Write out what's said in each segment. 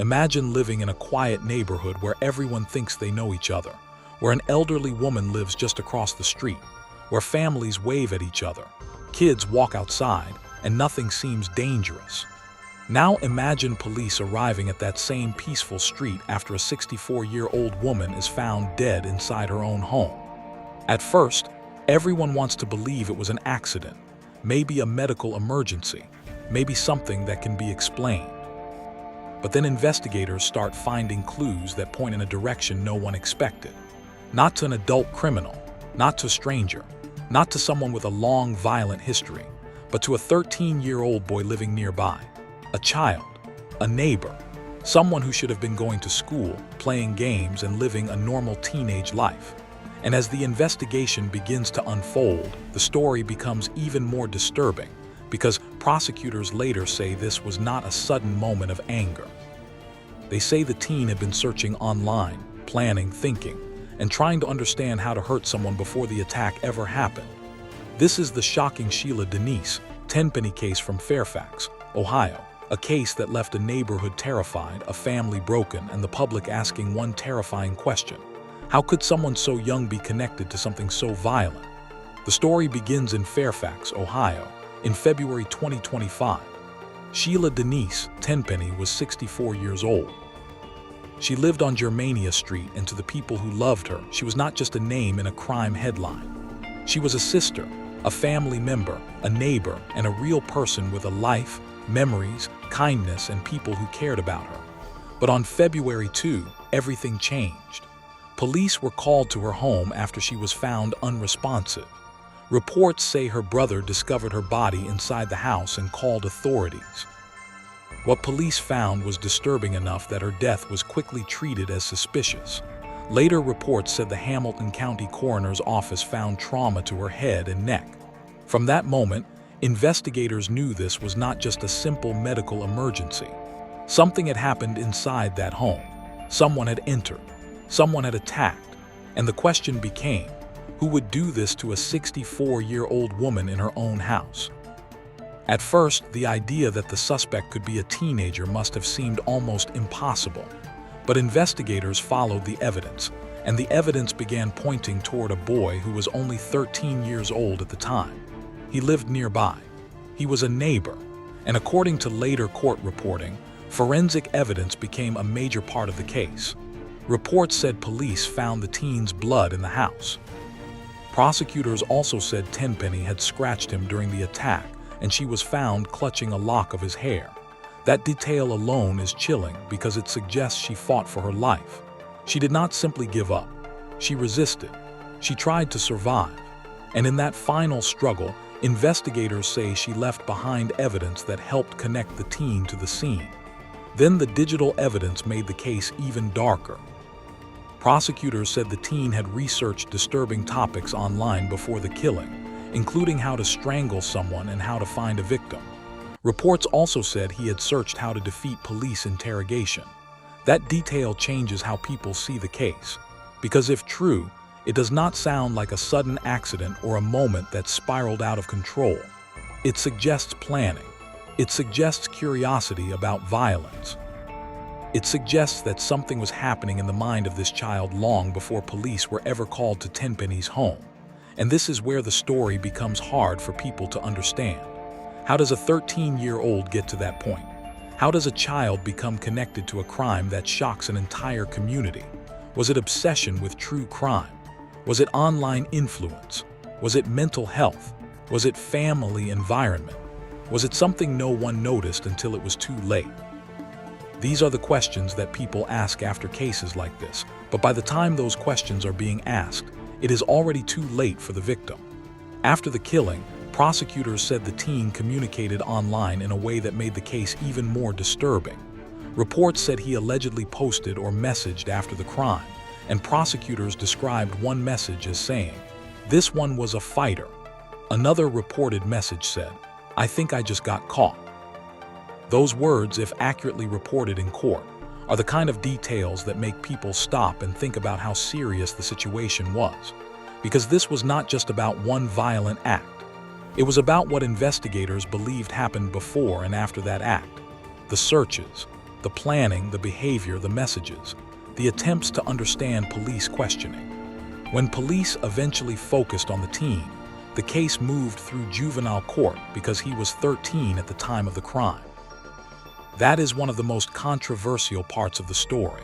Imagine living in a quiet neighborhood where everyone thinks they know each other, where an elderly woman lives just across the street, where families wave at each other, kids walk outside, and nothing seems dangerous. Now imagine police arriving at that same peaceful street after a 64-year-old woman is found dead inside her own home. At first, everyone wants to believe it was an accident, maybe a medical emergency, maybe something that can be explained. But then investigators start finding clues that point in a direction no one expected. Not to an adult criminal, not to a stranger, not to someone with a long, violent history, but to a 13-year-old boy living nearby. A child, a neighbor, someone who should have been going to school, playing games, and living a normal teenage life. And as the investigation begins to unfold, the story becomes even more disturbing, because prosecutors later say this was not a sudden moment of anger. They say the teen had been searching online, planning, thinking, and trying to understand how to hurt someone before the attack ever happened. This is the shocking Sheila Tenpenny case from Fairfax, Ohio, a case that left a neighborhood terrified, a family broken, and the public asking one terrifying question: how could someone so young be connected to something so violent? The story begins in Fairfax, Ohio, in February 2025. Sheila Tenpenny was 64 years old. She lived on Germania Street, and to the people who loved her, she was not just a name in a crime headline. She was a sister, a family member, a neighbor, and a real person with a life, memories, kindness, and people who cared about her. But on February 2, everything changed. Police were called to her home after she was found unresponsive. Reports say her brother discovered her body inside the house and called authorities. What police found was disturbing enough that her death was quickly treated as suspicious. Later reports said the Hamilton County Coroner's Office found trauma to her head and neck. From that moment, investigators knew this was not just a simple medical emergency. Something had happened inside that home. Someone had entered. Someone had attacked. And the question became, who would do this to a 64-year-old woman in her own house? At first, the idea that the suspect could be a teenager must have seemed almost impossible. But investigators followed the evidence, and the evidence began pointing toward a boy who was only 13 years old at the time. He lived nearby. He was a neighbor, and according to later court reporting, forensic evidence became a major part of the case. Reports said police found the teen's blood in the house. Prosecutors also said Tenpenny had scratched him during the attack, and she was found clutching a lock of his hair. That detail alone is chilling because it suggests she fought for her life. She did not simply give up. She resisted. She tried to survive. And in that final struggle, investigators say she left behind evidence that helped connect the teen to the scene. Then the digital evidence made the case even darker. Prosecutors said the teen had researched disturbing topics online before the killing, including how to strangle someone and how to find a victim. Reports also said he had searched how to defeat police interrogation. That detail changes how people see the case, because if true, it does not sound like a sudden accident or a moment that spiraled out of control. It suggests planning. It suggests curiosity about violence. It suggests that something was happening in the mind of this child long before police were ever called to Tenpenny's home. And this is where the story becomes hard for people to understand. How does a 13-year-old get to that point? How does a child become connected to a crime that shocks an entire community? Was it obsession with true crime? Was it online influence? Was it mental health? Was it family environment? Was it something no one noticed until it was too late? These are the questions that people ask after cases like this, but by the time those questions are being asked, it is already too late for the victim. After the killing, prosecutors said the teen communicated online in a way that made the case even more disturbing. Reports said he allegedly posted or messaged after the crime, and prosecutors described one message as saying, "This one was a fighter." Another reported message said, "I think I just got caught." Those words, if accurately reported in court, are the kind of details that make people stop and think about how serious the situation was. Because this was not just about one violent act. It was about what investigators believed happened before and after that act. The searches, the planning, the behavior, the messages, the attempts to understand police questioning. When police eventually focused on the teen, the case moved through juvenile court because he was 13 at the time of the crime. That is one of the most controversial parts of the story.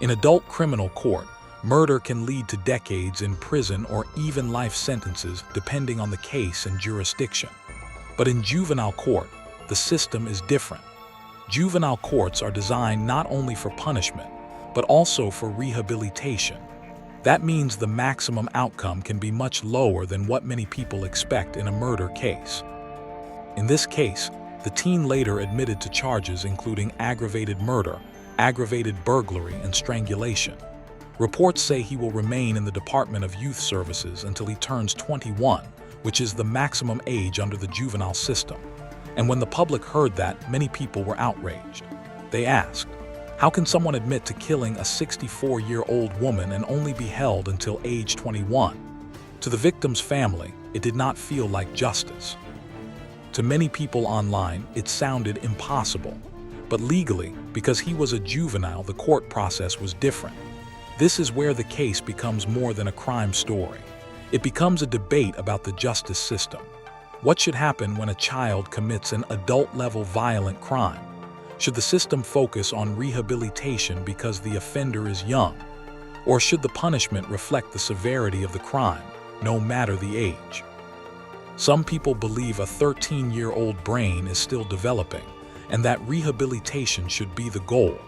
In adult criminal court, murder can lead to decades in prison or even life sentences depending on the case and jurisdiction. But in juvenile court, the system is different. Juvenile courts are designed not only for punishment, but also for rehabilitation. That means the maximum outcome can be much lower than what many people expect in a murder case. In this case, the teen later admitted to charges including aggravated murder, aggravated burglary, and strangulation. Reports say he will remain in the Department of Youth Services until he turns 21, which is the maximum age under the juvenile system. And when the public heard that, many people were outraged. They asked, how can someone admit to killing a 64-year-old woman and only be held until age 21? To the victim's family, it did not feel like justice. To many people online, it sounded impossible. But legally, because he was a juvenile, the court process was different. This is where the case becomes more than a crime story. It becomes a debate about the justice system. What should happen when a child commits an adult-level violent crime? Should the system focus on rehabilitation because the offender is young? Or should the punishment reflect the severity of the crime, no matter the age? Some people believe a 13-year-old brain is still developing, and that rehabilitation should be the goal.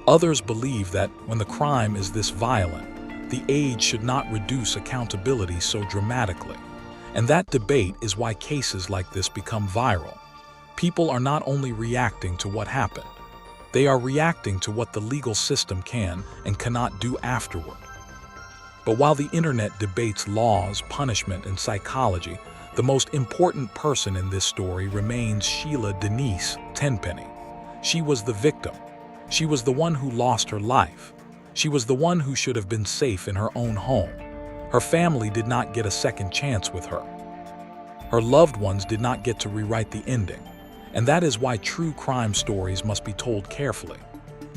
Others believe that when the crime is this violent, the age should not reduce accountability so dramatically. And that debate is why cases like this become viral. People are not only reacting to what happened, they are reacting to what the legal system can and cannot do afterward. But while the internet debates laws, punishment, and psychology, the most important person in this story remains Sheila Denise Tenpenny. She was the victim. She was the one who lost her life. She was the one who should have been safe in her own home. Her family did not get a second chance with her. Her loved ones did not get to rewrite the ending. And that is why true crime stories must be told carefully.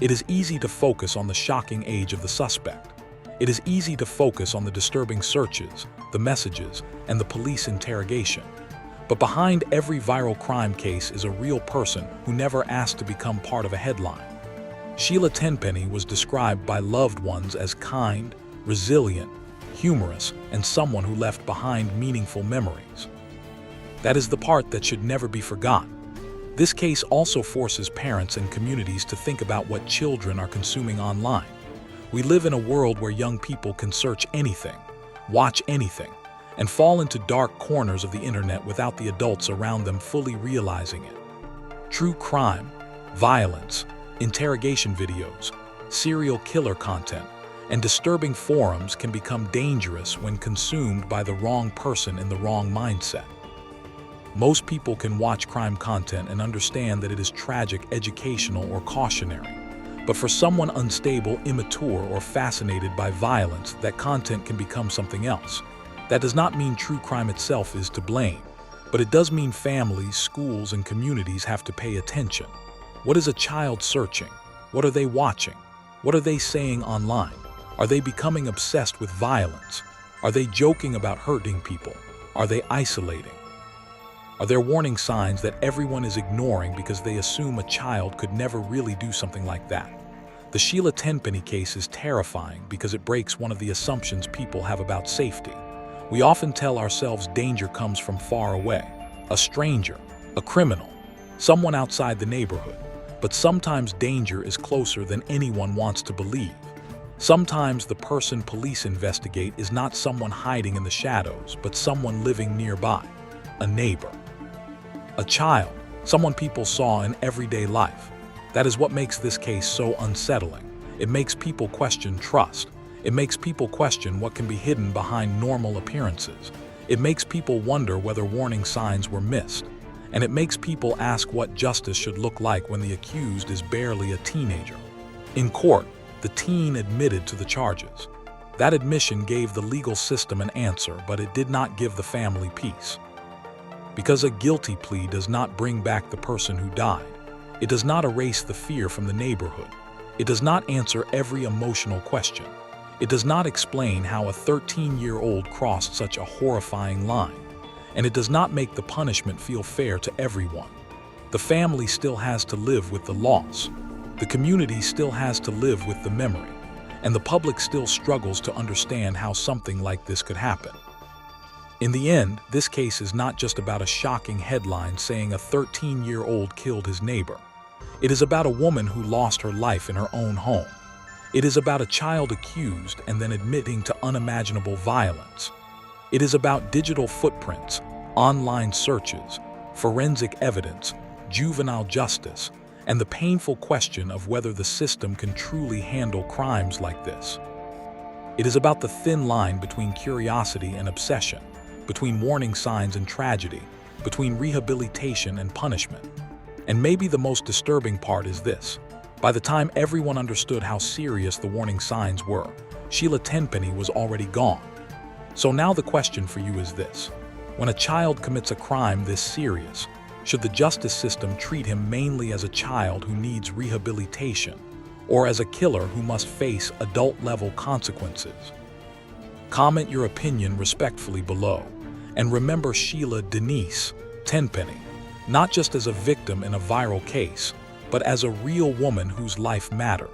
It is easy to focus on the shocking age of the suspect. It is easy to focus on the disturbing searches, the messages, and the police interrogation. But behind every viral crime case is a real person who never asked to become part of a headline. Sheila Tenpenny was described by loved ones as kind, resilient, humorous, and someone who left behind meaningful memories. That is the part that should never be forgotten. This case also forces parents and communities to think about what children are consuming online. We live in a world where young people can search anything, watch anything, and fall into dark corners of the internet without the adults around them fully realizing it. True crime, violence, interrogation videos, serial killer content, and disturbing forums can become dangerous when consumed by the wrong person in the wrong mindset. Most people can watch crime content and understand that it is tragic, educational, or cautionary. But for someone unstable, immature, or fascinated by violence, that content can become something else. That does not mean true crime itself is to blame, but it does mean families, schools, and communities have to pay attention. What is a child searching? What are they watching? What are they saying online? Are they becoming obsessed with violence? Are they joking about hurting people? Are they isolating? Are there warning signs that everyone is ignoring because they assume a child could never really do something like that? The Sheila Tenpenny case is terrifying because it breaks one of the assumptions people have about safety. We often tell ourselves danger comes from far away, a stranger, a criminal, someone outside the neighborhood. But sometimes danger is closer than anyone wants to believe. Sometimes the person police investigate is not someone hiding in the shadows, but someone living nearby, a neighbor, a child, someone people saw in everyday life. That is what makes this case so unsettling. It makes people question trust. It makes people question what can be hidden behind normal appearances. It makes people wonder whether warning signs were missed. And it makes people ask what justice should look like when the accused is barely a teenager. In court, the teen admitted to the charges. That admission gave the legal system an answer, but it did not give the family peace. Because a guilty plea does not bring back the person who died. It does not erase the fear from the neighborhood. It does not answer every emotional question. It does not explain how a 13-year-old crossed such a horrifying line. And it does not make the punishment feel fair to everyone. The family still has to live with the loss. The community still has to live with the memory. And the public still struggles to understand how something like this could happen. In the end, this case is not just about a shocking headline saying a 13-year-old killed his neighbor. It is about a woman who lost her life in her own home. It is about a child accused and then admitting to unimaginable violence. It is about digital footprints, online searches, forensic evidence, juvenile justice, and the painful question of whether the system can truly handle crimes like this. It is about the thin line between curiosity and obsession, between warning signs and tragedy, between rehabilitation and punishment. And maybe the most disturbing part is this. By the time everyone understood how serious the warning signs were, Sheila Tenpenny was already gone. So now the question for you is this. When a child commits a crime this serious, should the justice system treat him mainly as a child who needs rehabilitation, or as a killer who must face adult-level consequences? Comment your opinion respectfully below. And remember Sheila Denise Tenpenny, not just as a victim in a viral case, but as a real woman whose life mattered.